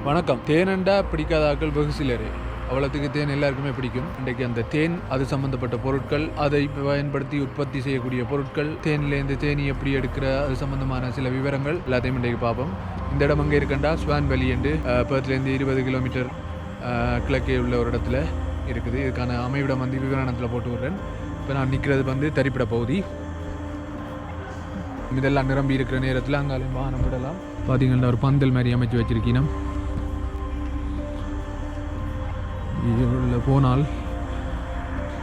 வணக்கம். தேனண்டா பிடிக்காத ஆட்கள் வெகு சிலரே. அவ்வளோத்துக்கு தேன் எல்லாருக்குமே பிடிக்கும். இன்றைக்கு அந்த தேன், அது சம்மந்தப்பட்ட பொருட்கள், அதை பயன்படுத்தி உற்பத்தி செய்யக்கூடிய பொருட்கள், தேனிலேருந்து தேனி எப்படி எடுக்கிற அது சம்மந்தமான சில விவரங்கள் எல்லாத்தையும் இன்றைக்கு பார்ப்போம். இந்த இடம் அங்கே இருக்கண்டா ஸ்வான் வேலி என்று பெர்த்லேருந்து 20 கிலோமீட்டர் கிழக்கே உள்ள ஒரு இடத்துல இருக்குது. இதுக்கான அமைவிடம் விவரணத்தில் போட்டு விடுறேன். இப்போ நான் நிற்கிறது தரிப்பிட பகுதி. இதெல்லாம் நிரம்பி இருக்கிற நேரத்தில் அங்காலையும் வாகனம் விடலாம். பார்த்தீங்கன்னா ஒரு பந்தல் மாதிரி அமைச்சு வச்சிருக்கீங்க. இதில் போனால்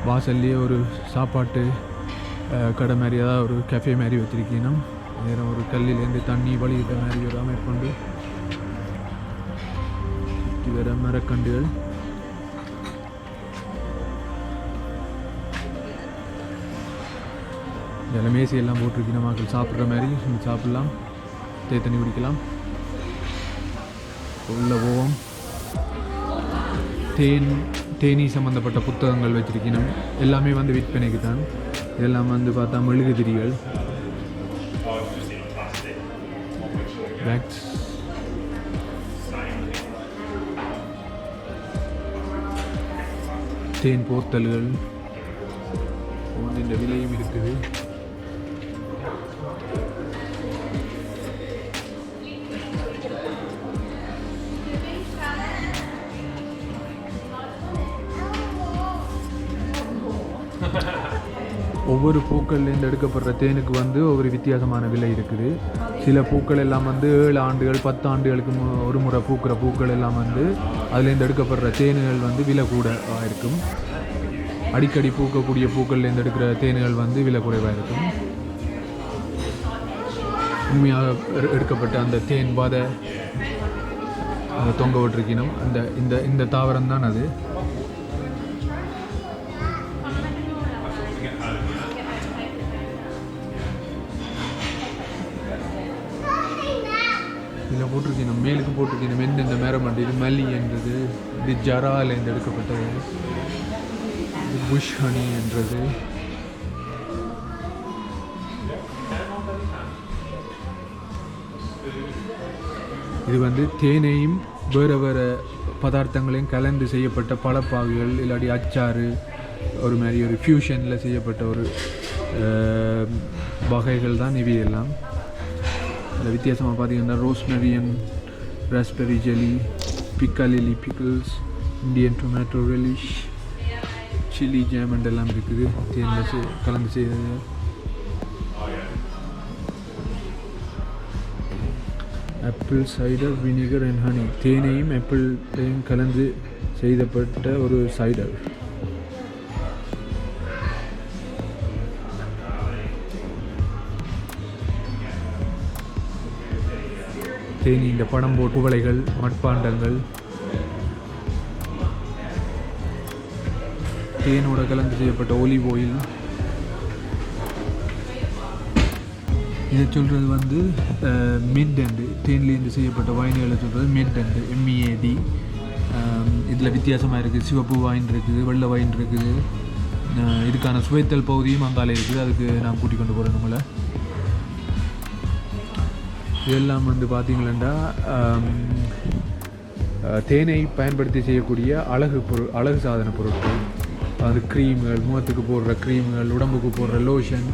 வாசல்லையே ஒரு சாப்பாட்டு கடை மாதிரி ஏதாவது ஒரு கஃபே மாதிரி வச்சுருக்கீங்கன்னா வேறு ஒரு கல்லிலேருந்து தண்ணி வழிகிட்ட மாதிரி ஒரு அமைப்புண்டு சுற்றி வர மரக்கண்டுகள். இதில் மேசையெல்லாம் போட்டிருக்கீங்க. மக்கள் சாப்பிட்ற மாதிரி சாப்பிட்லாம், தண்ணி குடிக்கலாம். உள்ள போவோம். தேனி சம்மந்தப்பட்ட புத்தகங்கள் வச்சிருக்கணும். எல்லாமே விற்பனைக்கு தான். இதெல்லாம் பார்த்தா மெழுகுதிரிகள், பேக்ஸ், தேன் போத்தல்கள், இந்த விலையும் இருக்குது. ஒவ்வொரு பூக்கள்லேருந்து எடுக்கப்படுற தேனுக்கு ஒவ்வொரு வித்தியாசமான விலை இருக்குது. சில பூக்கள் எல்லாம் 7 ஆண்டுகள் 10 ஆண்டுகளுக்கு ஒரு முறை பூக்கிற பூக்கள் எல்லாம் அதுலேருந்து எடுக்கப்படுற தேனுகள் விலை கூட இருக்கும். அடிக்கடி பூக்கக்கூடிய பூக்கள்லேருந்து எடுக்கிற தேனுகள் விலை குறைவாக இருக்கும். உண்மையாக எடுக்கப்பட்ட அந்த தேன் பாதை தொங்க விட்டுருக்கணும். இந்த தாவரம் தான் அது. இதில் போட்டிருக்கணும், மேலுக்கு போட்டிருக்கணும் எந்தெந்த மரம் இது மல்லி என்றது, இது ஜராலேருந்து எடுக்கப்பட்டது, இது புஷ் ஹனி என்றது. இது தேனையும் வேறு வேறு பதார்த்தங்களையும் கலந்து செய்யப்பட்ட பழப்பாகுகள், இல்லாட்டி அச்சாறு, ஒரு மாதிரி ஒரு ஃபியூஷனில் செய்யப்பட்ட ஒரு வகைகள் தான் இவையெல்லாம். அதில் வித்தியாசமாக பார்த்தீங்கன்னா rosemary and raspberry jelly, piccalilli pickles, Indian tomato relish, chilli jam and எல்லாம் இருக்குது. தேனில் கலந்து செய்தது. Apple cider vinegar and honey, தேனையும் ஆப்பிளையும் கலந்து செய்யப்பட்ட ஒரு சைடர். தேனி இந்த படம் போட்டு குவளைகள், மட்பாண்டங்கள், தேனோட கலந்து செய்யப்பட்ட ஒலிவ் ஆயில். இதை சொல்கிறது மிட் அண்டு, தேன்லேருந்து செய்யப்பட்ட வாயின்களை சொல்கிறது மிட் அண்டு, MEAD. இதில் வித்தியாசமாக இருக்குது. சிவப்பு வாயின் இருக்குது, வெள்ளை வாயின் இருக்குது. இதுக்கான சுவைத்தல் பகுதியும் அங்காலே இருக்குது. அதுக்கு நான் கூட்டிக் கொண்டு போகிறேன் நம்மளை. இதெல்லாம் பார்த்தீங்களா தேனை பயன்படுத்தி செய்யக்கூடிய அழகு சாதன பொருட்கள். அது க்ரீம்கள், முகத்துக்கு போடுற க்ரீம்கள், உடம்புக்கு போடுற லோஷன்,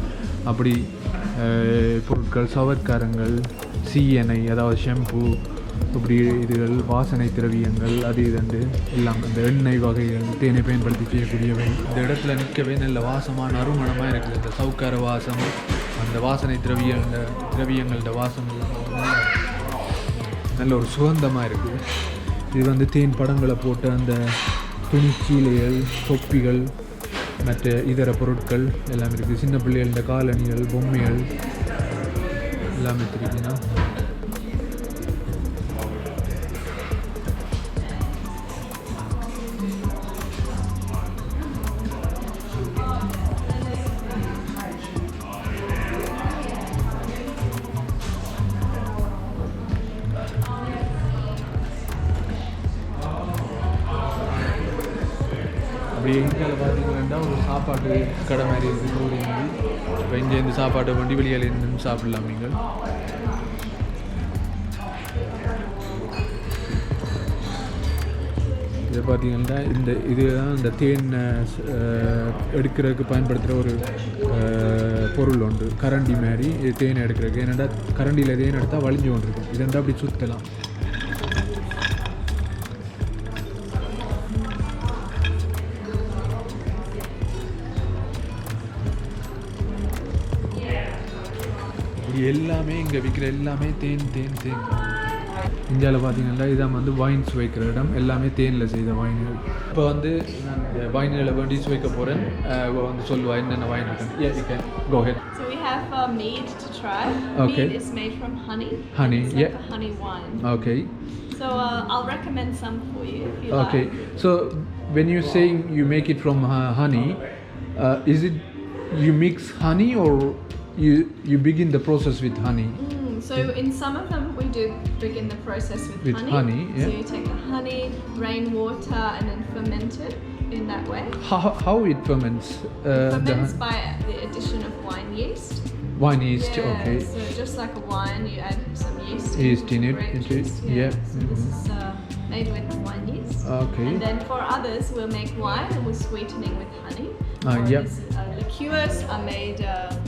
அப்படி பொருட்கள், சவர்க்காரங்கள், சீயனை அதாவது ஷாம்பு, இப்படி இதுகள், வாசனை திரவியங்கள், அது இதுண்டு எல்லாம் அந்த எண்ணெய் வகைகள் தேனை பயன்படுத்தி செய்யக்கூடியவை. இந்த இடத்துல நிற்கவே நல்ல வாசமான அருமணமாக இருக்குது. இந்த சவுக்கார வாசம், அந்த வாசனை திரவியங்களோட வாசம் நல்ல ஒரு சுகந்தமாக இருக்குது. இது தேன் படங்களை போட்ட அந்த துணிச்சீலைகள், தொப்பிகள், மற்ற இதர பொருட்கள் எல்லாம் இருக்குது. சின்ன பிள்ளைகள காலணிகள், பொம்மைகள் எல்லாம் எடுத்துருக்கீங்கன்னா அப்படி எங்கே பார்த்தீங்கன்னா ஒரு சாப்பாட்டு கடை மாதிரி இருக்குது. ஒரு இப்போ இங்கேருந்து சாப்பாட்டை வண்டி வெளியில் இருந்து சாப்பிடலாம் நீங்கள். இது பார்த்தீங்கன்னா இதுதான் இந்த தேன் எடுக்கிறதுக்கு பயன்படுத்துகிற ஒரு பொருள் உண்டு. கரண்டி மாதிரி தேன் எடுக்கிறதுக்கு. ஏன்னாடா கரண்டியில் தேன் எடுத்தால் வலிஞ்சு கொண்டு இருக்கும். இதெண்டா அப்படி சுற்றலாம். எல்லாமே இங்கே விற்கிற எல்லாமே தேன். இந்தியாவில் பார்த்தீங்கன்னா இதான் வந்து வைன்ஸ் வைக்கிற இடம். எல்லாமே தேனில் செய்த வைன்கள். இப்போ வந்து நான் இந்த வைன்களை வேண்டி வைக்க போகிறேன். வந்து சொல்லுவா என்னென்ன வைன் இருக்குன்னு. Yeah, you can go ahead. So we have mead to try. Okay. Mead is made from honey. Honey, it's like yeah. a honey wine. Okay. So I'll recommend some for you if you Okay. like. So when you're saying you make it from honey, is it you mix honey or you begin the process with honey? So in some of them we do begin the process with honey. Yeah. So you take the honey, rainwater, and then ferment it in that way. How it ferments? Ferments by the addition of wine yeast. Wine yeast. Yeah, Okay. so just like a wine, you add some yeast. Yeast in it. grape Into it. juice. Yeah. So this is made with wine yeast. Okay. And then for others, we'll make wine and we're sweetening with honey. Yeah. Liqueurs are made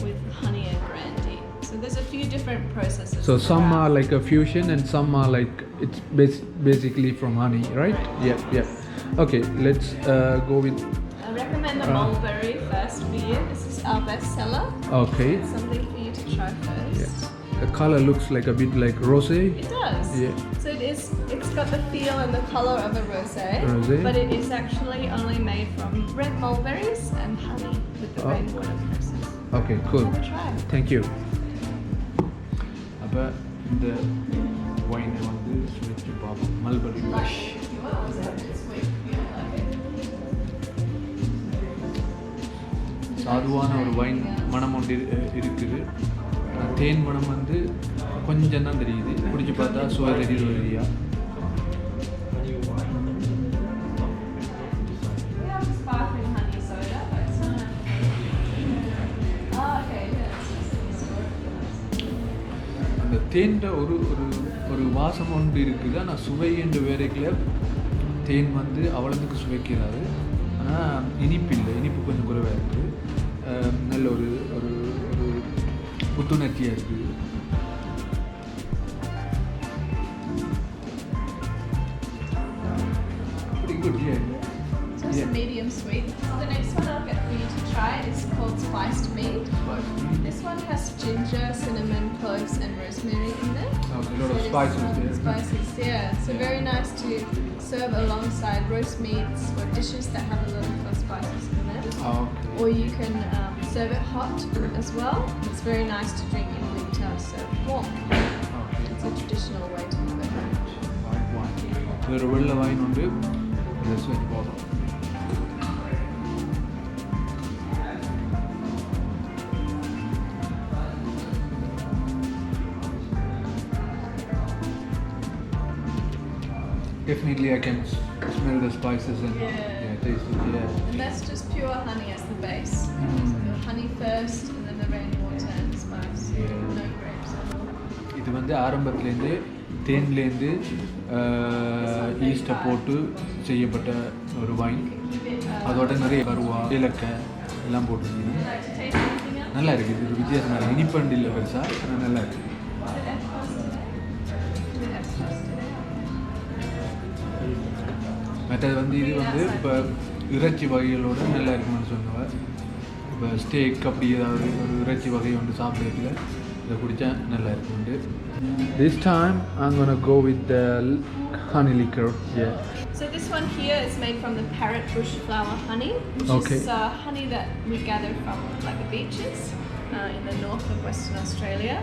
with honey and brandy. So there's a few different processes. So some are like a fusion and some are like it's basically from honey, right? Yeah. Okay, let's go with. I recommend the mulberry first for you. This is our best seller. Okay. It's something for you to try first. Yeah. The color looks like a bit like rosé. It does. Yeah. So it's got the feel and the color of a rosé. But it is actually only made from red mulberries and honey with the rainwater process. Okay, cool. Have a try. Thank you. அப்போ இந்த ஒயினை வந்து சுவைச்சு பார்ப்போம். Mulberry wash. சாதுவான ஒரு wine மனம் ஒன்று இருக்குது. தேன் மனம் வந்து கொஞ்சம் தான் தெரியுது. குடிச்சு பார்த்தா சுவை தெரியுது வழியா. அந்த தேன்ட ஒரு ஒரு ஒரு வாசம் ஒன்று இருக்குது. ஆனால் சுவை என்று வேறைக்குள்ள தேன் வந்து அவ்வளோத்துக்கு சுவைக்கிறாரு. ஆனால் இனிப்பு இல்லை. இனிப்பு கொஞ்சம் குறைவாக இருக்குது. நல்ல ஒரு ஒரு ஒரு புத்துணர்ச்சியாக இருக்குது. Pretty good, yeah. Just a medium sweet. The next one I'll get for you to try is called spiced mead. This one has ginger, cinnamon, cloves, and rosemary in there. Okay, a lot of spices there. Spices, yeah. So very nice to serve alongside roast meats or dishes that have a lot of spices in them. Okay. Or you can serve it hot as well. It's very nice to drink in winter, served warm. Okay. It's a traditional way to have it. White wine. ஒரு வெள்ளை wine உண்டு. Let's wait for them. Definitely I can smell the spices and taste it. Yeah. And that's just pure honey as the base. So honey first and then the rainwater and the spice. No grapes at all. இது வந்து ஆரம்பத்துலேருந்து தேன்லேருந்து ஈஸ்ட்டை போட்டு செய்யப்பட்ட ஒரு wine. அதோட நிறைய கருவா ஏலக்காய் எல்லாம் போட்டுருக்கீங்க. நல்லா இருக்குது. இது வித்தியாசமாக இனிப்பண்டு இல்லை பெருசாக, ஆனால் நல்லா இருக்குது. மற்றது வந்து இது வந்து இப்போ இறைச்சி வகைகளோடு நல்லா இருக்குன்னு சொன்னவர். இப்போ ஸ்டேக் அப்படி ஏதாவது ஒரு இறைச்சி வகை ஒன்று சாப்பிட்றதுல இதை குடித்தா நல்லா இருக்குண்டு. This time I'm going to go with the honey liquor. Yeah. So this one here is made from the parrot bush flower honey, which is honey that we gather from like the beaches in the north of Western Australia.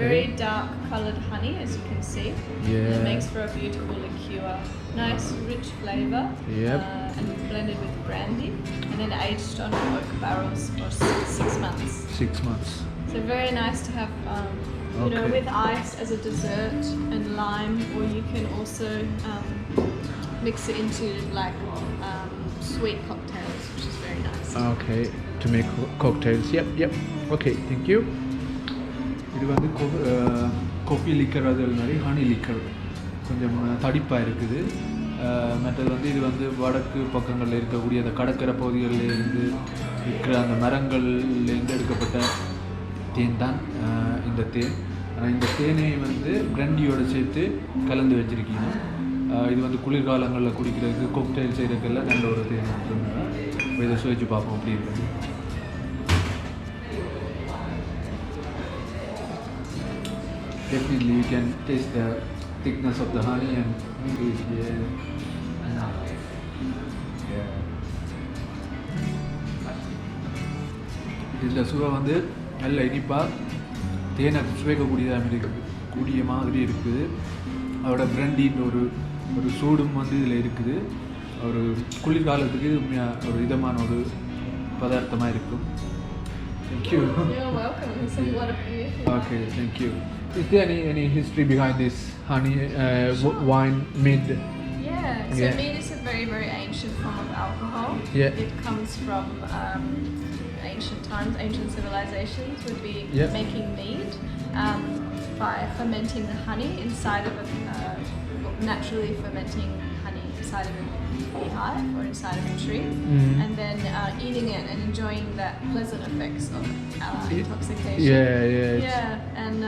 Very dark coloured honey, as you can see. Yeah. It makes for a beautiful liqueur. Nice, rich flavour. Yep. And blended with brandy, and then aged on oak barrels for 6 months. 6 months. So very nice to have, you know, with ice as a dessert and lime, or you can also mix it into like sweet cocktails, which is very nice. Okay, to make cocktails. Yep. Okay, thank you. இது வந்து coffee liquor அது மாதிரி honey liquor கொஞ்சம் தடிப்பாக இருக்குது. மற்றது வந்து இது வந்து வடக்கு பக்கங்களில் இருக்கக்கூடிய அந்த கடற்கரை பகுதிகளில் இருந்து இருக்கிற அந்த மரங்கள்லேருந்து எடுக்கப்பட்ட தேன் தான் இந்த தேன். இந்த தேனை வந்து பிராண்டியோட சேர்த்து கலந்து வச்சுருக்கீங்க. இது வந்து குளிர்காலங்களில் குடிக்கிறதுக்கு கொக்டைல் செய்கிறதுக்கெல்லாம் நல்ல ஒரு தேன். இதை சுவைச்சு பார்ப்போம் அப்படி இருக்குது. Definitely you can taste the thickness of the honey and இந்த சுவை வந்து நல்ல இனிப்பாக தேனை சுவைக்கக்கூடியதாக இருக்குது, கூடிய மாதிரி இருக்குது. அதோட பிராண்டின் ஒரு சூடும் வந்து இதில் இருக்குது. ஒரு குளிர்காலத்துக்கு இது உண்மையாக ஒரு இதமான ஒரு பதார்த்தமாக இருக்கும். Thank you. You're welcome. It's a lot of beer. Okay, thank you. Is there any history behind this honey wine mead? Yeah, so mead is a very, very ancient form of alcohol. Yeah. It comes from ancient times. Ancient civilizations would be making mead by fermenting the honey inside of naturally fermenting honey inside of a beehive or inside of a tree, and then eating it and enjoying the pleasant effects of intoxication. Yeah, and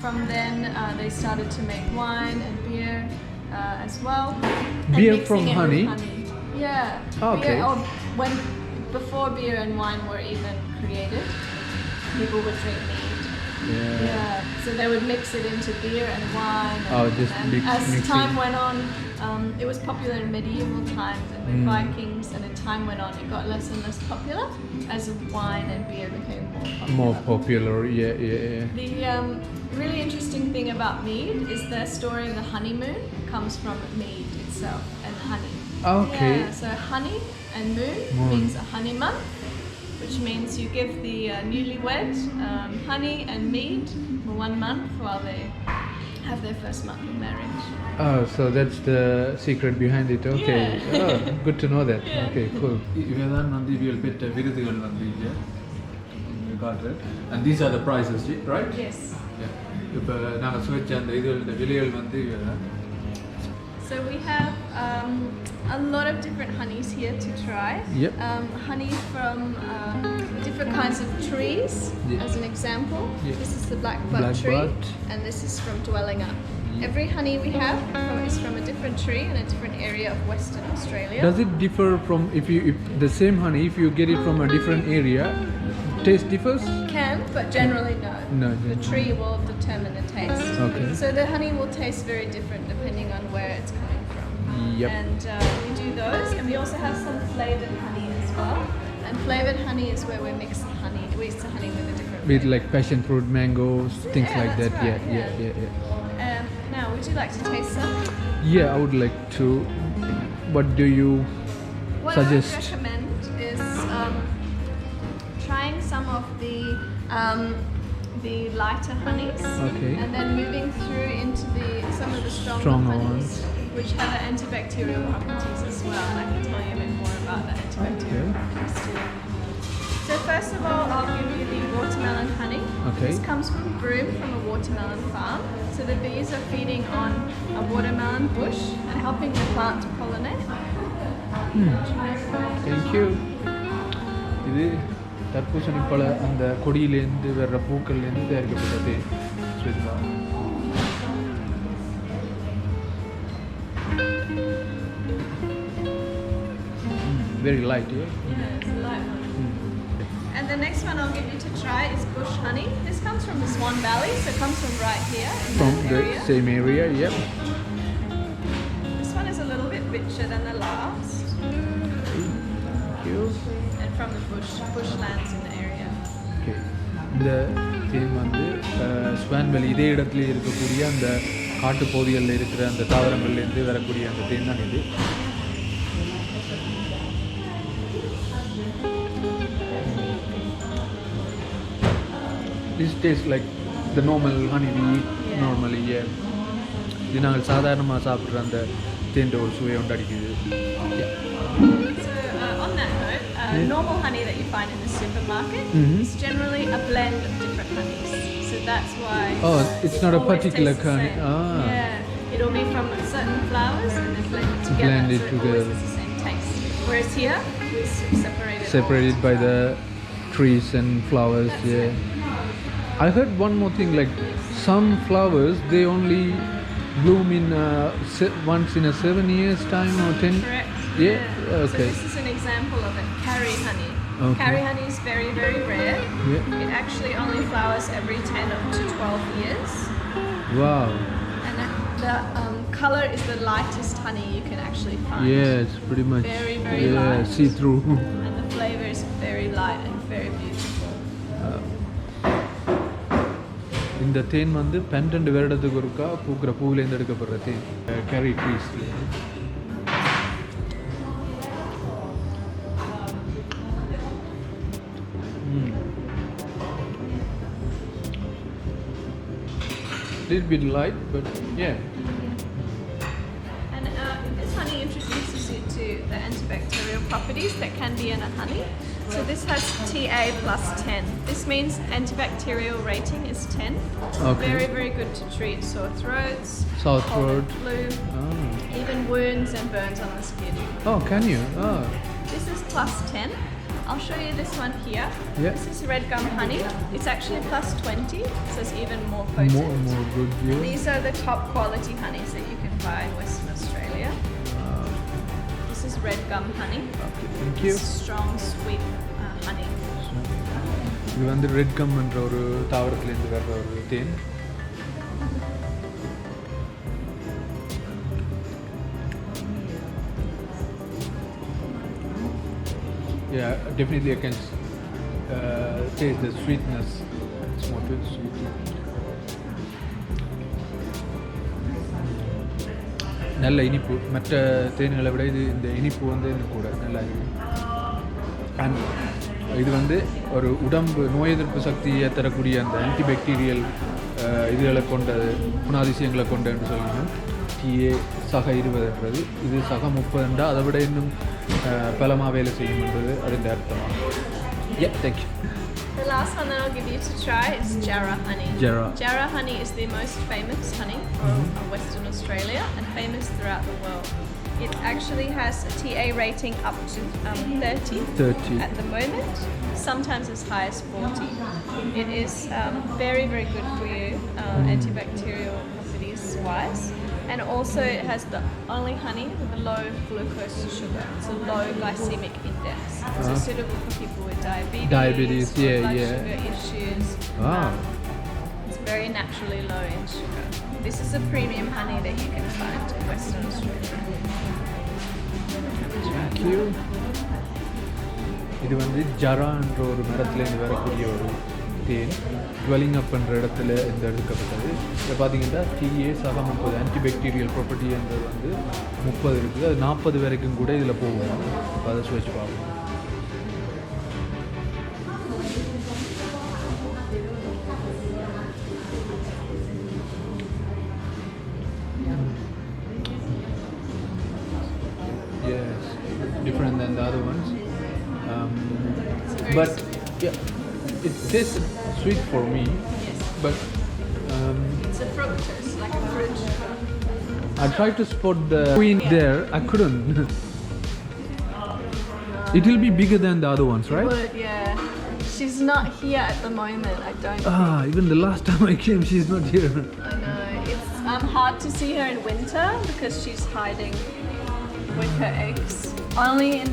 from then they started to make wine and beer as well. Beer from honey? Yeah. Oh, okay. Beer, before beer and wine were even created, people would drink mead. Yeah. So they would mix it into beer and wine. As time went on, it was popular in medieval times and with Vikings, and as time went on, it got less and less popular as wine and beer became more popular. The really interesting thing about mead is the story of the honeymoon comes from mead itself and honey. Okay. Yeah, so honey and moon means a honey month, which means you give the newlywed honey and mead for 1 month while they have their first month of marriage. Oh, so that's the secret behind it. Okay. Yeah. Oh, good to know that. Okay, cool. இவதான் வந்து இவர்கள் பெற்ற விருதுகள் வந்து இங்கே காட்டுறேன். And these are the prices, right? Yes. இப்போ நாங்கள் சுவைச்ச அந்த இந்த விலைகள் வந்து So we have a lot of different honeys here to try. Honey from different kinds of trees, as an example. This is the blackbud tree, and this is from Dwelling Up. Every honey we have is from a different tree in a different area of Western Australia. Does it differ from if the same honey, if you get it from a different area, taste differs? Can, but generally no. No. The tree will determine the taste. Okay. So the honey will taste very different depending on where it's coming from. And we do those, and we also have some flavoured honey as well. And flavoured honey is where we mix the honey with a different with flavour. like passion fruit, mangoes, things like that. Right, Yeah. Now, would you like to taste some? Yeah, I would like to. What do you suggest? What I would recommend is trying some of the lighter honeys, and then moving through into some of the stronger honeys, which have antibacterial properties as well. And I can tell you a bit more about the antibacterial properties too. So first of all, I'll give you the watermelon honey. This comes from broom from a watermelon farm. So the bees are feeding on a watermelon bush and helping the plant to pollinate. Thank you. இது தர்பூசணி பழ அந்த கொடியிலேருந்து வர்ற பூக்கள்லேருந்து தயாரிக்கப்பட்டது. Very light, Yeah, it's a light one. And the next one I'll give you to try is bush honey. This comes from the Swan Valley, so it comes from right here in from that the area. same area, This one is a little bit richer than the last. Thank you. And from the bushlands in the area. Okay. இந்த தேன் வந்து Swan வேலி இதே இடத்துல இருக்கக்கூடிய அந்த காட்டு பகுதிகளில் இருக்கிற அந்த தாவரங்கள்லேருந்து வரக்கூடிய அந்த தேன் தான் இது. This tastes like the normal honey we eat normally. இது நாங்கள் சாதாரணமாக சாப்பிட்ற அந்த தேன் ஒரு சுவையை உண்டாடிக்குது. On that note, normal honey that you find in the supermarket is generally a blend of different honeys. So that's why. Oh, it's not a particular honey. Yeah, it'll be from certain flowers together. Blend it so together. It always has the same taste. Whereas here, it's separated. Separated by the trees and flowers. That's Yeah. it. I heard one more thing, like some flowers they only bloom in once in a 7 years time or 10. Correct. Yeah. Okay. So this is an example of it. Carry honey. Okay. Carry honey is very, very rare. Yeah. It actually only flowers every 10 to 12 years. Wow. And the color is the lightest honey you can actually find. Yeah, it's pretty much Very, very light. see through. And the flavor is very light and very beautiful. இந்த தேன் வந்து 12 வருடத்துக்கு ஒருக்கா பூக்கிற பூவிலேருந்து எடுக்கப்படுற தேன் karri trees. Little bit light, but yeah. And this honey introduces you to the antibacterial properties that can be in a honey. So this has TA plus 10. This means antibacterial rating is 10. Okay. Very, very good to treat sore throats, Sore cold and throat. flu, Ah. even wounds and burns on the skin. Oh, can you? Oh. This is plus 10. I'll show you this one here. Yeah. This is red gum honey. It's actually plus 20, so it's even more potent. More good. Yeah. These are the top quality honeys that you can buy in Western Australia. This is red gum honey. Okay, thank you. It's strong, sweet honey. இது வந்து red கம்ன்ற ஒரு தாவரத்துலேருந்து வர்ற ஒரு தேன். Yeah, definitely I can taste the sweetness. It's more too sweet. நல்ல இனிப்பு. மற்ற தேன்களை விட இது இந்த இனிப்பு வந்து இன்னும் கூட நல்லா இருக்கு. அண்ட் இது வந்து ஒரு உடம்பு நோய் எதிர்ப்பு சக்தியை தரக்கூடிய அந்த ஆன்டிபாக்டீரியல் இதுகளை கொண்டது குணாதிசயங்களை கொண்டதுன்னு சொல்லணும். டிஏ சக 20ன்றது இது சக 30 அதை விட இன்னும் பலமாக வேலை செய்யும்ன்றது அதன் அர்த்தமாக. Yeah, thank you. The last one that I'll give you to try is Jarrah honey. Jarrah. Jarrah honey is the most famous honey of Western Australia and famous throughout the world. It actually has a TA rating up to 30 at the moment, sometimes as high as 40. It is very, very good for you, antibacterial properties wise. And also it has the only honey with a low glucose sugar. It's a low glycemic index. So it's suitable for people with diabetes, blood sugar issues. Wow. It's very naturally low in sugar. This is a premium honey that you can find in Western Australia. Thank you. இது வந்து ஜரான்ற ஒரு மரத்துலேருந்து வரக்கூடிய ஒரு தேன் dwelling அப் பண்ணுற இடத்துல இந்த எடுக்கப்பட்டது. இதை பார்த்தீங்கன்னா டிஏ சக 30 ஆன்டிபாக்டீரியல் ப்ராப்பர்ட்டின்றது வந்து 30 இருக்குது. அது 40 வரைக்கும் கூட இதில் போகும். அதை சுவைச்சு பார்ப்போம். Yes, different than the other ones. But yeah, it tastes sweet for me. Yes. But It's a fructose, like a fruit. I tried to spot the queen there. I couldn't. It will be bigger than the other ones, right? Would, yeah. She's not here at the moment, I don't Even the last time I came, she's not here. I know. It's hard to see her in winter because she's hiding with her eggs. Only in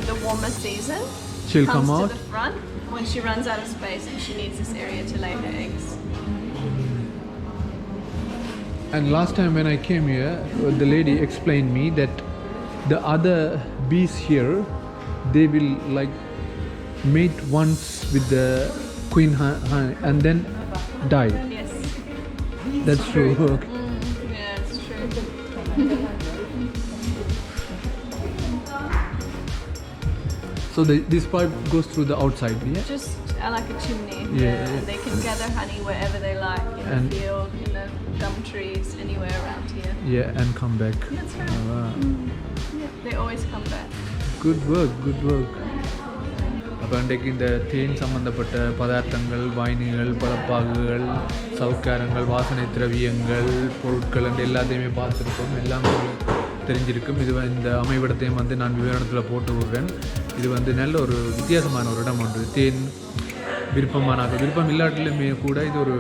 the warmer season. She'll come comes out? to the front when she runs out of space and she needs this area to lay her eggs. And last time when I came here, the lady explained me that the other bees here, they will like mate once with the queen honey and then die. Yes. That's true. Okay. Yeah, it's true. So this pipe goes through the outside, yeah? Just like a chimney. Yeah. They can gather honey wherever they like, in And- the field, in the gum trees, anywhere around here. Yeah, and come back. That's right. Oh, wow. Yeah, they always come back. Good work, good work. அப்போ இன்றைக்கு இந்த தேன் சம்பந்தப்பட்ட பதார்த்தங்கள், வாயினிகள், பழப்பாகுகள், சவுக்காரங்கள், வாசனை திரவியங்கள், பொருட்கள் எல்லாத்தையுமே பார்த்துருக்கோம். எல்லாமே தெரிஞ்சிருக்கும். இது இந்த அமைவிடத்தையும் வந்து நான் விவரணத்தில் போட்டு விடுறேன். இது வந்து நல்ல ஒரு வித்தியாசமான ஒரு இடம் ஒன்று. தேன் விருப்பம் இல்லாட்டிலுமே கூட இது ஒரு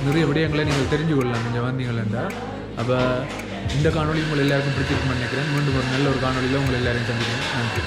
நிறைய விடயங்களை நீங்கள் தெரிஞ்சு கொள்ளலாம் நீங்கள் வந்தீங்கள் என்றால். அப்போ இந்த காணொலி உங்கள் எல்லாருக்கும் பிடிச்சிருக்குன்னு நினைக்கிறேன். மீண்டும் ஒரு நல்ல ஒரு காணொலியில் உங்கள் எல்லாரையும் சந்திக்கிறேன். நன்றி.